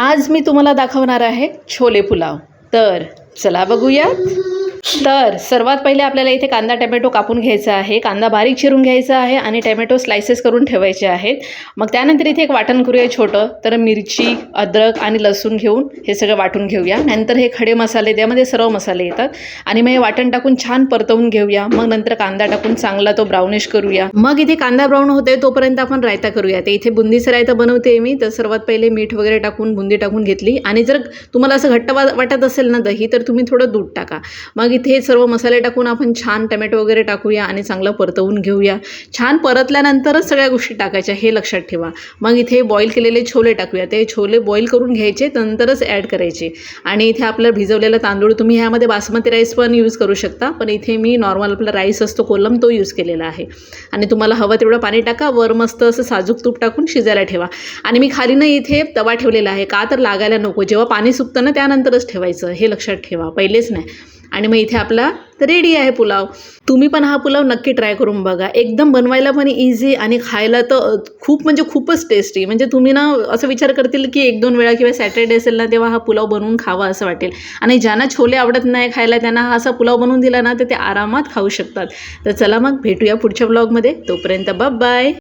आज मी तुम्हाला दाखवणार आहे छोले पुलाव. तर चला बघूयात. तर सर्वात पहिले आपल्याला इथे कांदा टोमॅटो कापून घ्यायचा आहे. कांदा बारीक चिरून घ्यायचा आहे आणि टोमॅटो स्लाइसेस करून ठेवायचे आहेत. मग त्यानंतर इथे एक वाटण करूया छोटं. तर मिरची, अद्रक आणि लसूण घेऊन हे सगळं वाटून घेऊया. नंतर हे खडे मसाले, त्यामध्ये सर्व मसाले येतात आणि मग हे वाटण टाकून छान परतवून घेऊया. मग नंतर कांदा टाकून चांगला तो ब्राउनिश करूया. मग इथे कांदा ब्राऊन होतोय तोपर्यंत आपण रायता करूया. ते इथे बुंदीचा रायता बनवते मी. तर सर्वात पहिले मीठ वगैरे टाकून बुंदी टाकून घेतली आणि जर तुम्हाला असं घट्ट वाटत असेल ना दही, तर तुम्ही थोडं दूध टाका. मग इथे सर्व मसाले टाकून आपण छान टोमॅटो वगैरे टाकूया आणि चांगलं परतवून घेऊया. छान परतल्यानंतरच सगळ्या गोष्टी टाकायच्या हे लक्षात ठेवा. मग इथे बॉईल केलेले छोले टाकूया. ते छोले बॉईल करून घ्यायचे, नंतरच ॲड करायचे. आणि इथे आपलं भिजवलेला तांदूळ, तुम्ही ह्यामध्ये बासमती राईस पण यूज करू शकता, पण इथे मी नॉर्मल आपला राईस असतो कोलम, तो यूज केलेला आहे. आणि तुम्हाला हवं तेवढं पाणी टाका. वर मस्त असं साजूक तूप टाकून शिजायला ठेवा. आणि मी खाली ना इथे तवा ठेवलेला आहे, का तर लागायला नको. जेव्हा पाणी सुकतं ना त्यानंतरच ठेवायचं, हे लक्षात ठेवा, पहिलेच नाही. आणि मग इथे आपला रेडी आहे पुलाव. तुम्ही पण हा पुलाव नक्की ट्राय करून बघा. एकदम बनवायला पण इझी आणि खायला तर खूप म्हणजे खूपच टेस्टी. म्हणजे तुम्ही ना असं विचार करतील की 1-2 वेळा किंवा सॅटर्डे असेल ना तेव्हा हा पुलाव बनवून खावा असं वाटेल. आणि ज्यांना छोले आवडत नाही खायला, त्यांना हा असा पुलाव बनवून दिला ना तर ते आरामात खाऊ शकतात. तर चला मग भेटूया पुढच्या ब्लॉगमध्ये. तोपर्यंत बाय.